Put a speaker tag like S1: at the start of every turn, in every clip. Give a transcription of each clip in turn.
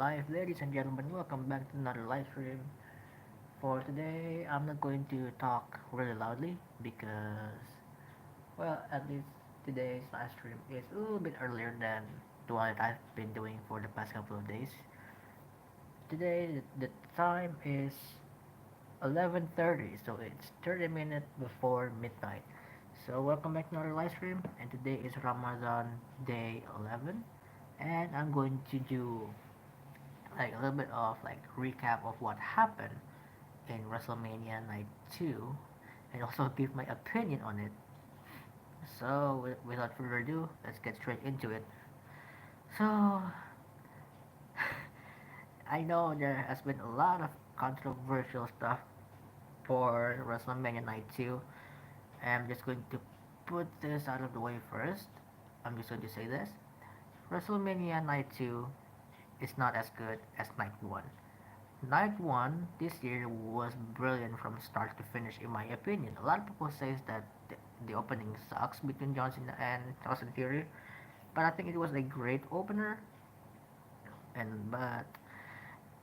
S1: live, ladies and gentlemen. Welcome back to another live stream. For today, I'm not going to talk really loudly because, well, at least today's live stream is a little bit earlier than the one that I've been doing for the past couple of days. Today, the time is 11:30, so it's 30 minutes before midnight. So, welcome back to another live stream, and today is Ramadan day 11, and I'm going to do like a little bit of like recap of what happened in WrestleMania Night 2 and also give my opinion on it. So, without further ado, let's get straight into it. So, I know there has been a lot of controversial stuff for WrestleMania Night 2. I'm just going to put this out of the way first. I'm just going to say this. WrestleMania Night 2 is not as good as Night 1. Night 1 this year was brilliant from start to finish, in my opinion. A lot of people say that the opening sucks between John Cena and Austin Theory, but I think it was a great opener. But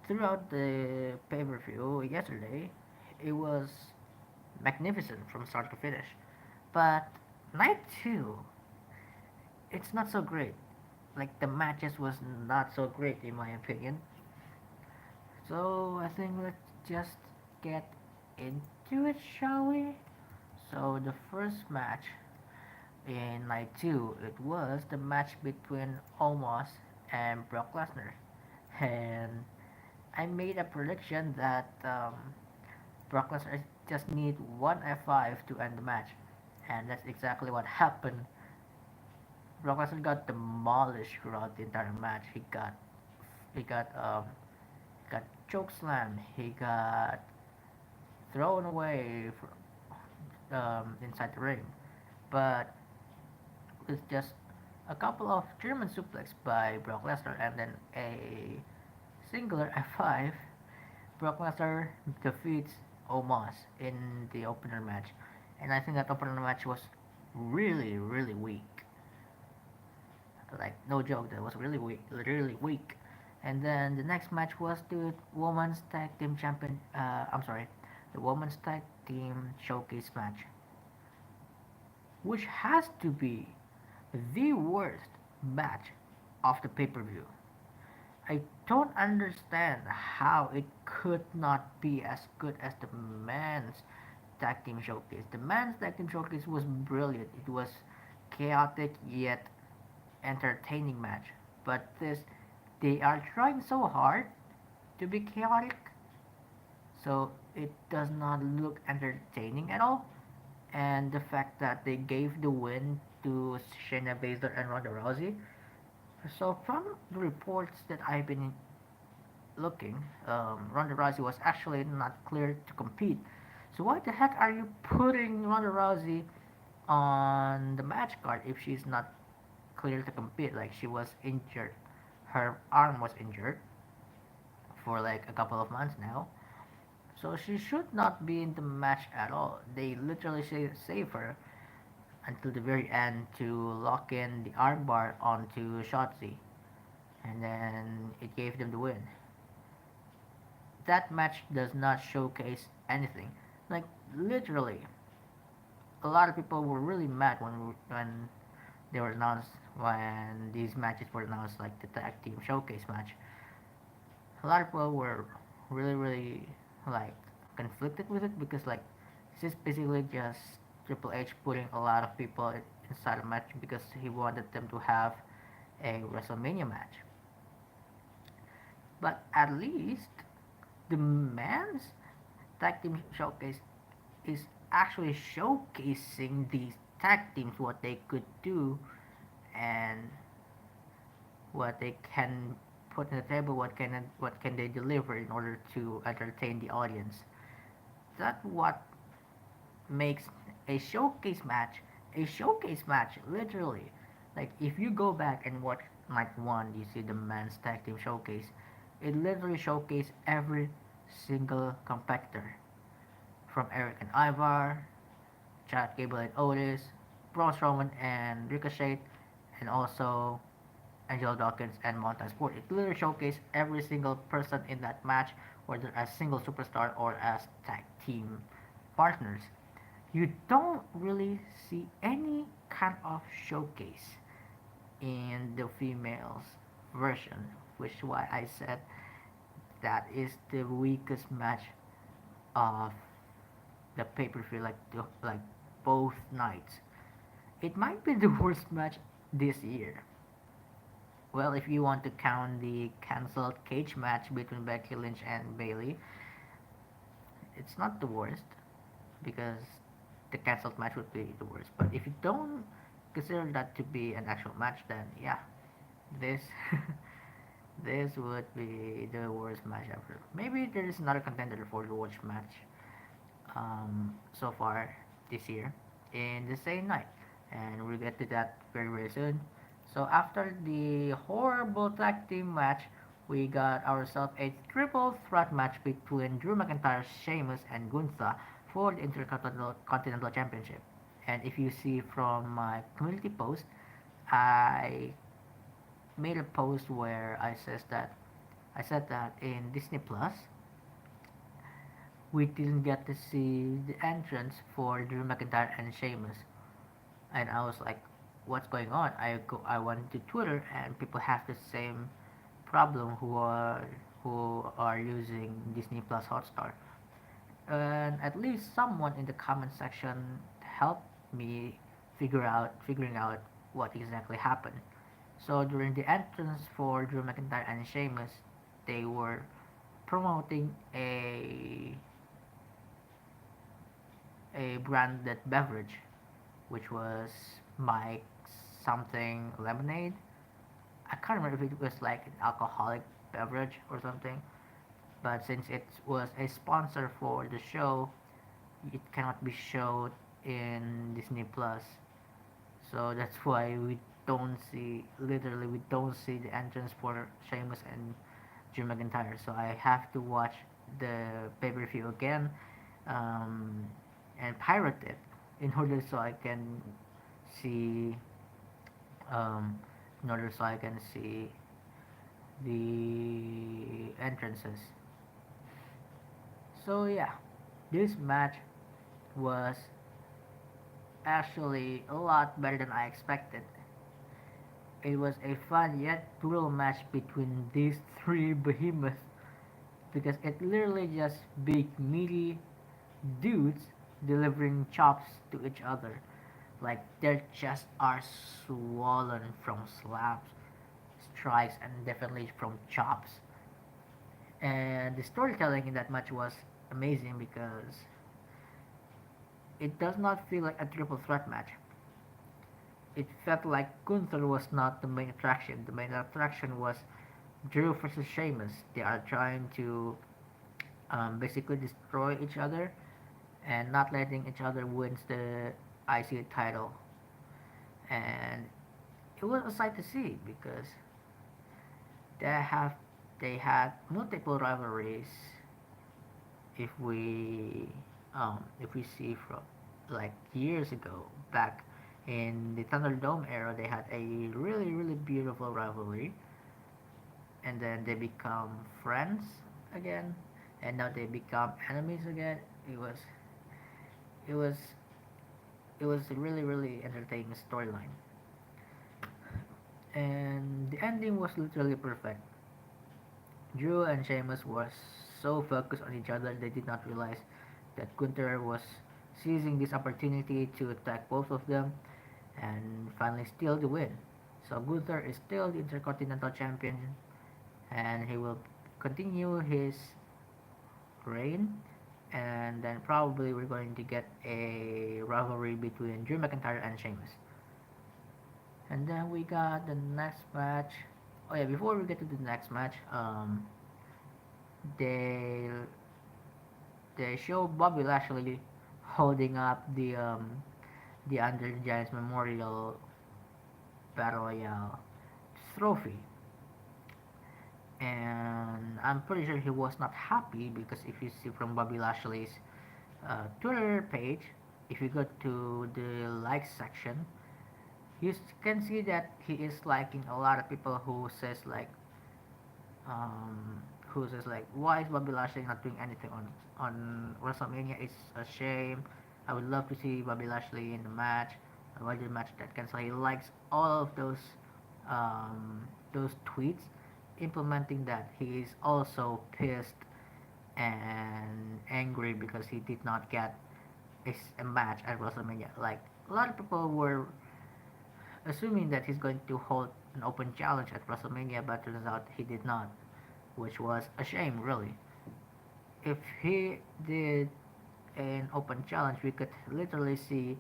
S1: throughout the pay-per-view yesterday, it was magnificent from start to finish. But Night 2, it's not so great. Like the matches was not so great in my opinion. So I think let's just get into it, shall we? So the first match in night two, it was the match between Omos and Brock Lesnar, and I made a prediction that Brock Lesnar just need one F5 to end the match, and that's exactly what happened. Brock Lesnar got demolished throughout the entire match. He got got choke slam. He got thrown away inside the ring, but with just a couple of German suplex by Brock Lesnar and then a singular F5, Brock Lesnar defeats Omos in the opener match. And I think that opener match was really, really weak. Like, no joke, that was really weak, really weak. And then the next match was the Women's Tag Team Champion, I'm sorry, the Women's Tag Team Showcase match, which has to be the worst match of the pay per view. I don't understand how it could not be as good as the men's tag team showcase. The men's tag team showcase was brilliant. It was chaotic yet entertaining match. But this, they are trying so hard to be chaotic, so it does not look entertaining at all. And the fact that they gave the win to Shayna Baszler and Ronda Rousey. So from the reports that I've been looking, Ronda Rousey was actually not cleared to compete. So why the heck are you putting Ronda Rousey on the match card if she's not cleared to compete? Like she was injured, her arm was injured for like a couple of months now. So she should not be in the match at all. They literally save her until the very end to lock in the armbar onto Shotzi, and then it gave them the win. That match does not showcase anything. Like literally, a lot of people were really mad when they were announced when these matches were announced, like the tag team showcase match. A lot of people were really like conflicted with it because like this is basically just Triple H putting a lot of people inside a match because he wanted them to have a WrestleMania match. But at least the men's tag team showcase is actually showcasing these tag teams what they could do and what they can put on the table, what can they deliver in order to entertain the audience. That's what makes a showcase match literally. Like if you go back and watch night one, you see the men's tag team showcase. It literally showcased every single competitor from Eric and Ivar, Chad Gable and Otis, Braun Strowman and Ricochet, and also Angelo Dawkins and Mountain Sport. It literally showcased every single person in that match, whether as single superstar or as tag team partners. You don't really see any kind of showcase in the females version, which is why I said that is the weakest match of the pay per view, like both nights. It might be the worst match this year. Well, if you want to count the cancelled cage match between Becky Lynch and Bailey, it's not the worst because the cancelled match would be the worst. But if you don't consider that to be an actual match, then yeah, this this would be the worst match ever. Maybe there is another contender for the worst match so far this year in the same night, and we'll get to that very very soon. So after the horrible tag team match, we got ourselves a triple threat match between Drew McIntyre, Sheamus, and Gunther for the Intercontinental Championship. And if you see from my community post, I made a post where I said that in Disney Plus we didn't get to see the entrance for Drew McIntyre and Sheamus, and I was like, "What's going on?" I went to Twitter, and people have the same problem who are using Disney Plus Hotstar, and at least someone in the comment section helped me figuring out what exactly happened. So during the entrance for Drew McIntyre and Sheamus, they were promoting a branded beverage, which was Mike's something lemonade. I can't remember if it was like an alcoholic beverage or something, but since it was a sponsor for the show, it cannot be showed in Disney Plus. So that's why we don't see the entrance for Sheamus and Drew McIntyre. So I have to watch the pay per view again, um, and pirate it in order so I can see um, in order so I can see the entrances. So yeah, this match was actually a lot better than I expected. It was a fun yet brutal match between these three behemoths because it literally just big meaty dudes delivering chops to each other. Like their chests are swollen from slaps, strikes, and definitely from chops. And the storytelling in that match was amazing because it does not feel like a triple threat match. It felt like Gunther was not the main attraction. The main attraction was Drew versus Sheamus. They are trying to basically destroy each other and not letting each other wins the IC title. And it was a sight to see because they have they had multiple rivalries. If we see from like years ago back in the Thunderdome era, they had a really really beautiful rivalry, and then they become friends again, and now they become enemies again. It was it was a really really entertaining storyline, and the ending was literally perfect. Drew and Sheamus were so focused on each other they did not realize that Gunther was seizing this opportunity to attack both of them and finally steal the win. So Gunther is still the Intercontinental Champion, and he will continue his reign. And then probably we're going to get a rivalry between Drew McIntyre and Sheamus. And then we got the next match. Oh yeah, before we get to the next match, they they show Bobby Lashley holding up the Under the Giants Memorial Battle Royale trophy, and I'm pretty sure he was not happy because if you see from Bobby Lashley's Twitter page, if you go to the likes section, You can see that he is liking a lot of people who says like, why is Bobby Lashley not doing anything on WrestleMania? It's a shame. I would love to see Bobby Lashley in the match. Why the match that cancel? He likes all of those tweets, implementing that he is also pissed and angry because he did not get a match at WrestleMania. Like a lot of people were assuming that he's going to hold an open challenge at WrestleMania, but turns out he did not, which was a shame, really. If he did an open challenge, we could literally see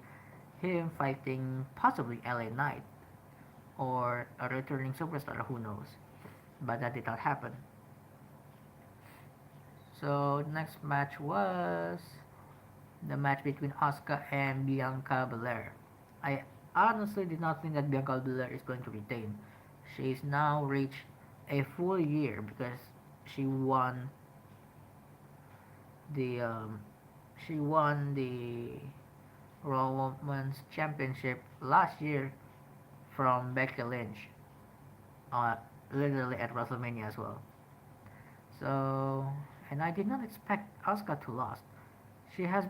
S1: him fighting possibly LA Knight or a returning superstar, who knows. But that did not happen. So the next match was the match between Asuka and Bianca Belair. I honestly did not think that Bianca Belair is going to retain. She's now reached a full year because she won the um, she won the Raw Women's Championship last year from Becky Lynch, uh, literally at WrestleMania as well. So, and I did not expect Asuka to lose. She has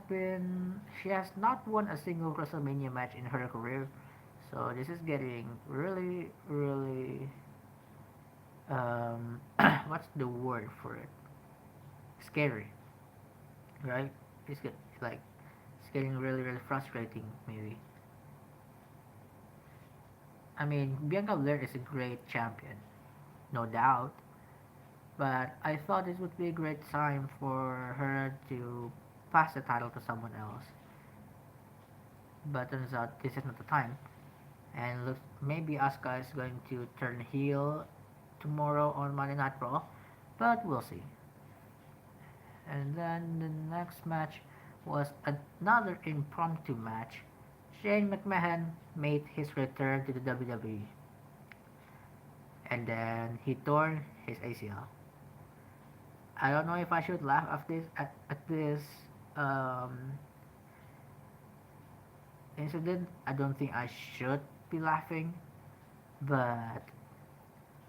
S1: not won a single WrestleMania match in her career, so this is getting really, really, what's the word for it? Scary, right? It's get, like it's getting really, really frustrating. Maybe. I mean, Bianca Belair is a great champion, no doubt. But I thought this would be a great time for her to pass the title to someone else. But turns out this is not the time. And looks maybe Asuka is going to turn heel tomorrow on Monday Night Raw, but we'll see. And then the next match was another impromptu match. Shane McMahon made his return to the WWE, and then he tore his ACL. I don't know if I should laugh at this um, incident. I don't think I should be laughing, but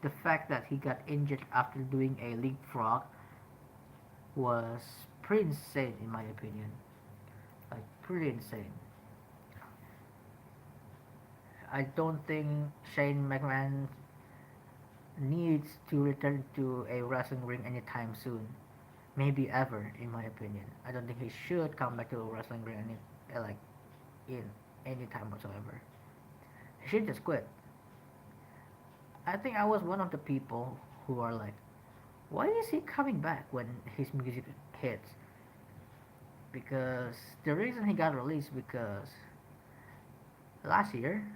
S1: the fact that he got injured after doing a leapfrog was pretty insane in my opinion. Like pretty insane. I don't think Shane McMahon needs to return to a wrestling ring anytime soon. Maybe ever, in my opinion. I don't think he should come back to a wrestling ring in any time whatsoever. He should just quit. I think I was one of the people who are like, why is he coming back when his music hits? Because the reason he got released because last year,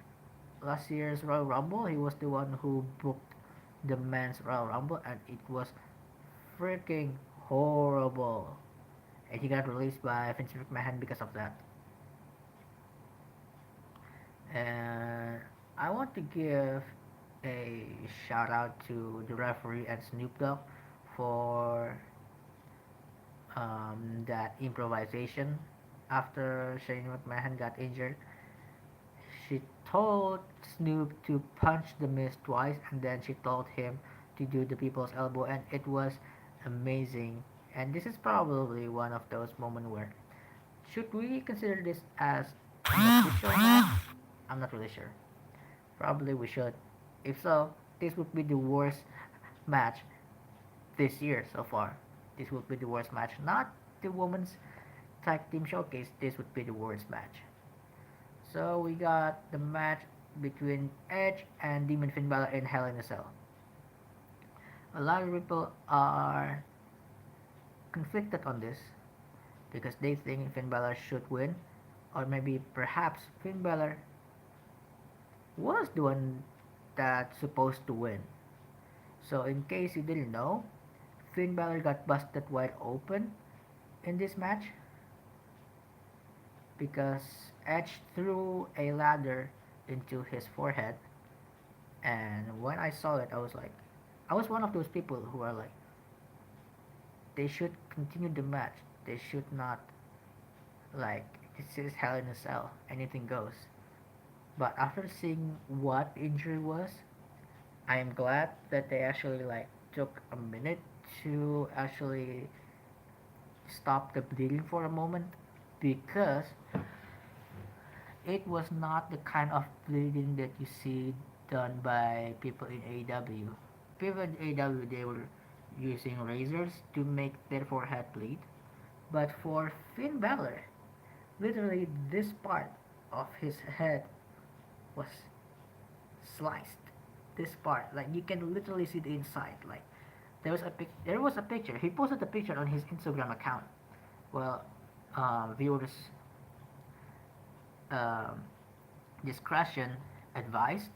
S1: last year's Royal Rumble, he was the one who booked the men's Royal Rumble, and it was freaking horrible. And he got released by Vince McMahon because of that. And I want to give a shout out to the referee and Snoop Dogg for that improvisation after Shane McMahon got injured. She told Snoop to punch the Miz twice, and then she told him to do the people's elbow, and it was amazing. And this is probably one of those moments where should we consider this as an official match? I'm not really sure. Probably we should. If so, this would be the worst match this year so far. This would be the worst match. Not the women's tag team showcase. This would be the worst match. So we got the match between Edge and Demon Finn Balor in Hell in a Cell. A lot of people are conflicted on this because they think Finn Balor should win, or maybe perhaps Finn Balor was the one that's supposed to win. So in case you didn't know, Finn Balor got busted wide open in this match because Edge threw a ladder into his forehead, and when I saw it, I was one of those people who are like, they should continue the match. They should not, like, this is Hell in a Cell. Anything goes. But after seeing what the injury was, I am glad that they actually like took a minute to actually stop the bleeding for a moment, because it was not the kind of bleeding that you see done by people in AEW. People in AEW, they were using razors to make their forehead bleed. But for Finn Balor, literally this part of his head was sliced. This part, like you can literally see the inside. Like there was a picture. He posted a picture on his Instagram account. Well, viewers um, discretion advised,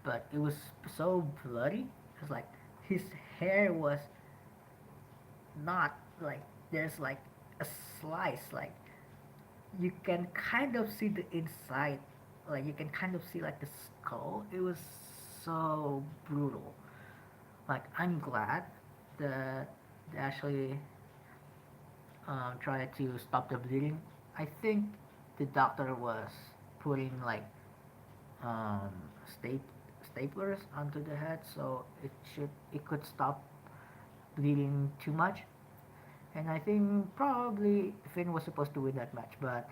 S1: but it was so bloody. It's like his hair was not like, there's like a slice, like you can kind of see the inside, like you can kind of see like the skull. It was so brutal. Like I'm glad that they actually tried to stop the bleeding. I think the doctor was putting like um, sta- staplers onto the head, so it could stop bleeding too much. And I think probably Finn was supposed to win that match, but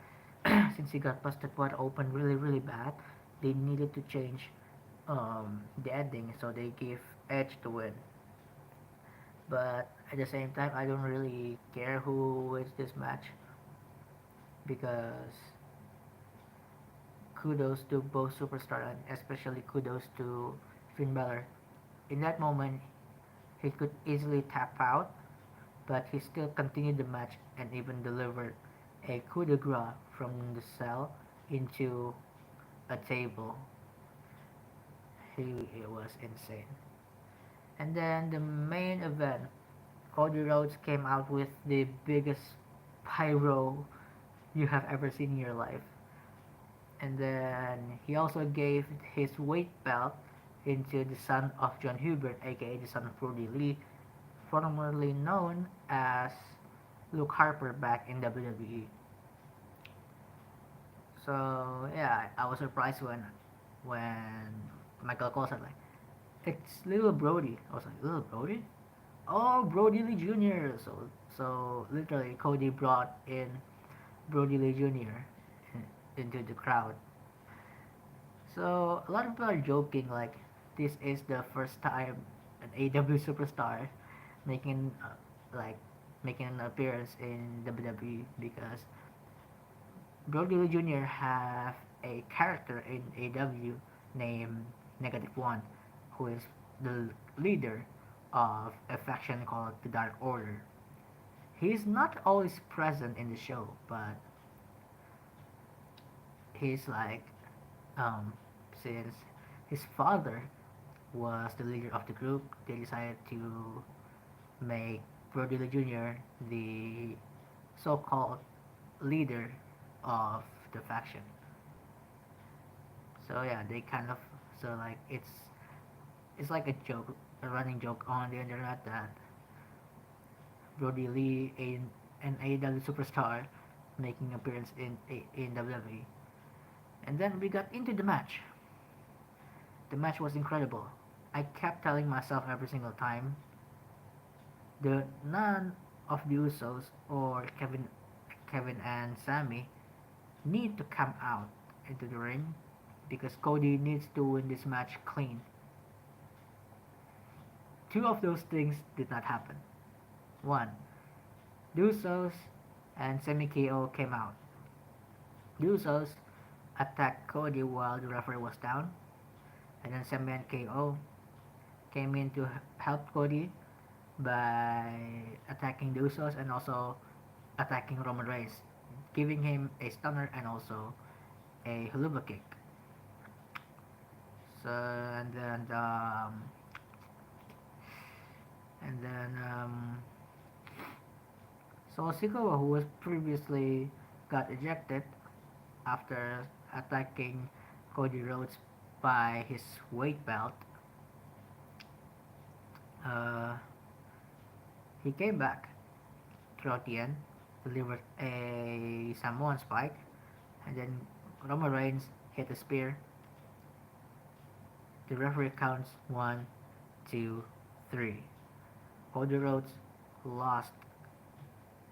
S1: since he got busted wide open really bad, they needed to change the ending, so they gave Edge the win. But at the same time, I don't really care who wins this match, because kudos to both superstars, and especially kudos to Finn Balor. In that moment, he could easily tap out, but he still continued the match and even delivered a coup de grace from the cell into a table. It was insane. And then the main event, Cody Rhodes came out with the biggest pyro you have ever seen in your life. And then he also gave his weight belt into the son of John Hubert, aka the son of Brody Lee, formerly known as Luke Harper back in WWE. So yeah, I was surprised when Michael Cole said like, it's little Brody. I was like, little Brody? Oh, Brody Lee Jr. So literally Cody brought in Brody Lee Jr. into the crowd. So a lot of people are joking like this is the first time an AW superstar making like making an appearance in WWE, because Brody Lee Jr. have a character in AW named Negative One, who is the leader of a faction called the Dark Order. He's not always present in the show, but he's like, um, since his father was the leader of the group, they decided to make Brody Lee Jr. the so-called leader of the faction. So yeah, they kind of, so like it's like a joke, a running joke on the internet that Brody Lee, an AEW superstar, making appearance in WWE. And then we got into the match. The match was incredible. I kept telling myself every single time, the none of the Usos or Kevin and Sammy need to come out into the ring, because Cody needs to win this match clean. Two of those things did not happen. One, the Usos and Sammy KO came out. The Usos attacked Cody while the referee was down, and then Sammy and KO came in to help Cody by attacking the Usos and also attacking Roman Reigns, giving him a stunner and also a haluva kick. So and then so Sikoa, who was previously got ejected after attacking Cody Rhodes by his weight belt, uh, he came back throughout the end, delivered a Samoan spike, and then Roman Reigns hit a spear, The referee counts one, two, three. Cody Rhodes lost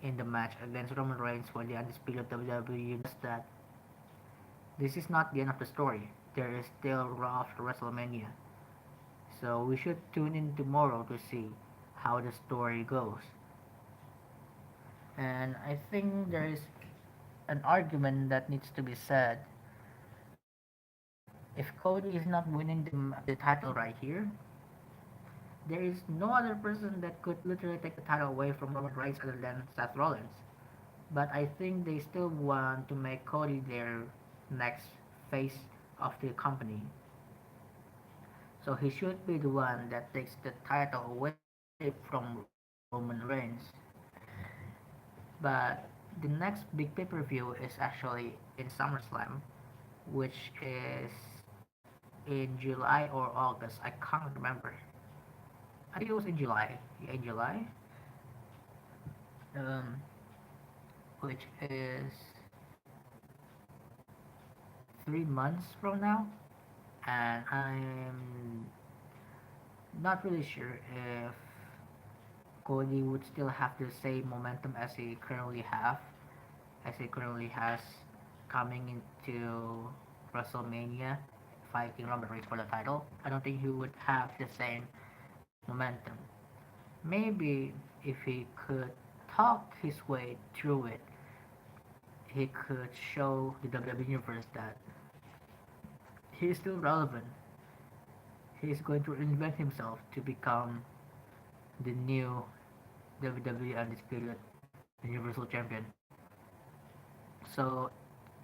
S1: in the match against Roman Reigns for the undisputed WWE Universal. That this is not the end of the story. There is still Raw after WrestleMania. So we should tune in tomorrow to see how the story goes. And I think there is an argument that needs to be said. If Cody is not winning the title right here, there is no other person that could literally take the title away from Roman Reigns other than Seth Rollins. But I think they still want to make Cody their next face of the company. So he should be the one that takes the title away from Roman Reigns. But the next big pay-per-view is actually in SummerSlam, which is in July or August. I can't remember. I think it was in July. Yeah, in July. Um, which is 3 months from now. And I'm not really sure if Cody would still have the same momentum as he currently has coming into WrestleMania, fighting Roman Reigns for the title. I don't think he would have the same momentum. Maybe if he could talk his way through it, he could show the WWE Universe that he is still relevant. He is going to reinvent himself to become the new WWE Undisputed Universal Champion. So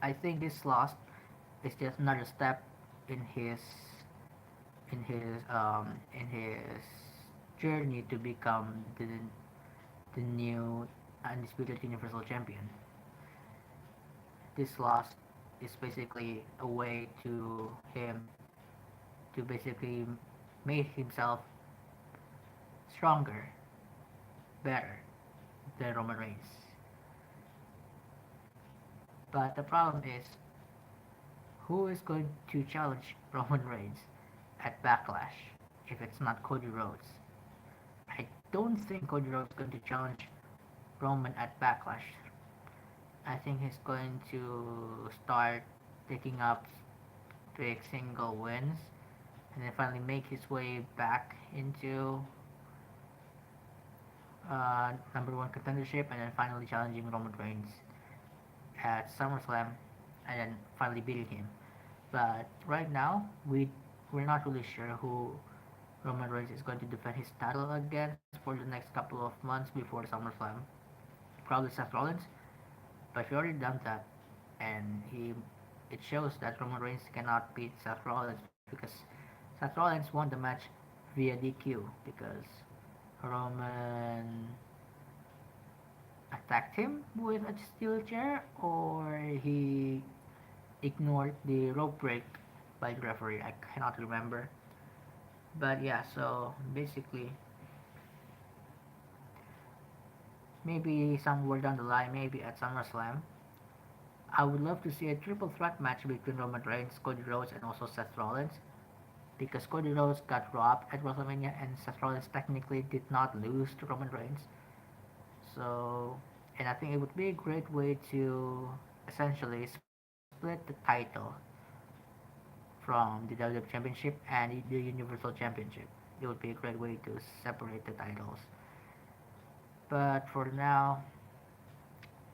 S1: I think this loss is just another step in his journey to become the new undisputed Universal Champion. This loss is basically a way to him to basically make himself stronger, better than Roman Reigns. But the problem is, who is going to challenge Roman Reigns at Backlash if it's not Cody Rhodes? I don't think Cody Rhodes is going to challenge Roman at Backlash. I think he's going to start picking up big single wins and then finally make his way back into number one contendership and then finally challenging Roman Reigns at SummerSlam and then finally beating him. But right now, we're not really sure who Roman Reigns is going to defend his title against for the next couple of months before SummerSlam. Probably Seth Rollins, but he already done that, and he it shows that Roman Reigns cannot beat Seth Rollins because Seth Rollins won the match via DQ because Roman attacked him with a steel chair or he ignored the rope break by the referee. I cannot remember. But yeah, so basically, maybe somewhere down the line, maybe at SummerSlam, I would love to see a triple threat match between Roman Reigns, Cody Rhodes, and also Seth Rollins. Because Cody Rhodes got robbed at WrestleMania and Seth Rollins technically did not lose to Roman Reigns. So, and I think it would be a great way to essentially split the title from the WWE Championship and the Universal Championship. It would be a great way to separate the titles. But for now,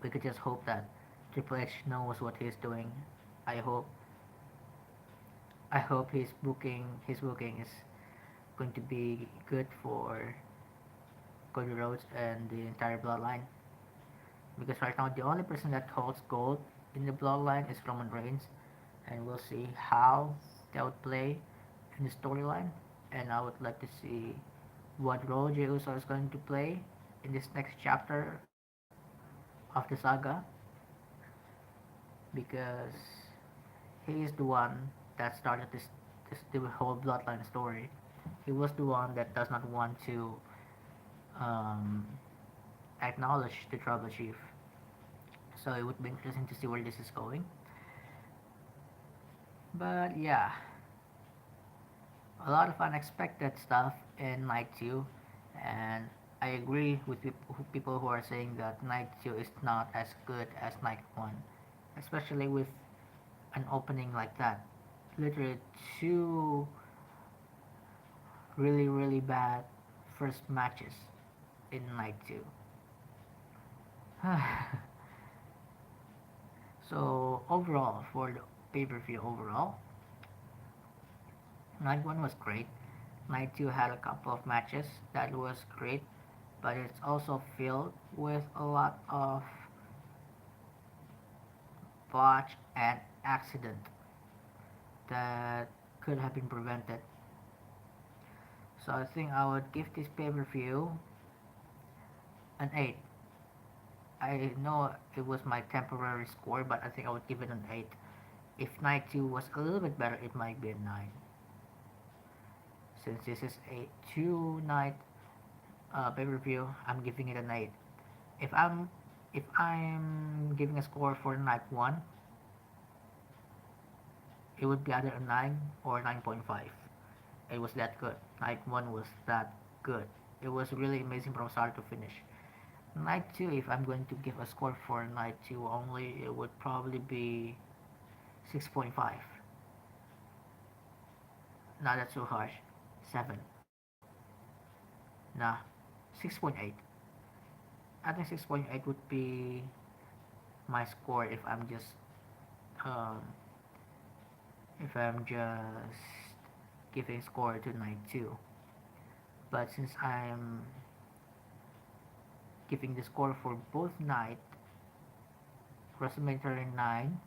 S1: we could just hope that Triple H knows what he's doing. I hope I hope his booking is going to be good for Cody Rhodes and the entire bloodline. Because right now the only person that holds gold in the bloodline is Roman Reigns, and we'll see how that would play in the storyline. And I would like to see what role Jey Uso is going to play in this next chapter of the saga, because he is the one that started this the whole bloodline story. He was the one that does not want to um, acknowledge the tribal chief. So it would be interesting to see where this is going. But yeah, a lot of unexpected stuff in night two, and I agree with people who are saying that night two is not as good as night one, especially with an opening like that. Literally two really bad first matches in night two. So overall, for the pay-per-view overall, night one was great. Night two had a couple of matches that was great, but it's also filled with a lot of botch and accident that could have been prevented. So I think I would give this pay-per-view an 8. I know it was my temporary score, but I think I would give it an 8. If night 2 was a little bit better, it might be a 9. Since this is a 2 night pay-per-view, I'm giving it an 8. If I'm if I'm giving a score for night 1, it would be either a 9 or 9.5. It was that good. Night 1 was that good. It was really amazing from start to finish. Night 2, if I'm going to give a score for night 2 only, it would probably be 6.5. Not that too harsh. 7. Nah, 6.8. I think 6.8 would be my score um, if I'm just giving score to night 2. But since I'm giving the score for both night, WrestleMania 39,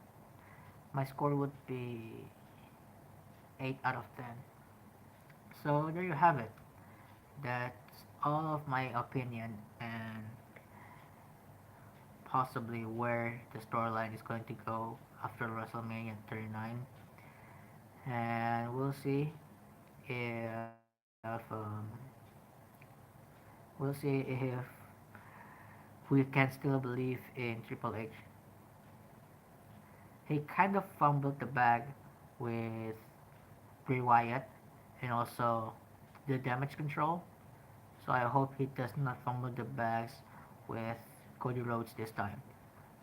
S1: my score would be 8 out of 10. So there you have it. That's all of my opinion and possibly where the storyline is going to go after WrestleMania 39. And if we'll see if we can still believe in Triple H. He kind of fumbled the bag with Bray Wyatt and also the damage control. So I hope he does not fumble the bags with Cody Rhodes this time.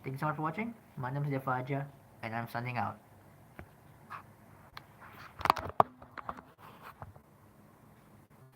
S1: Thank you so much for watching. My name is Defaja, and I'm signing out.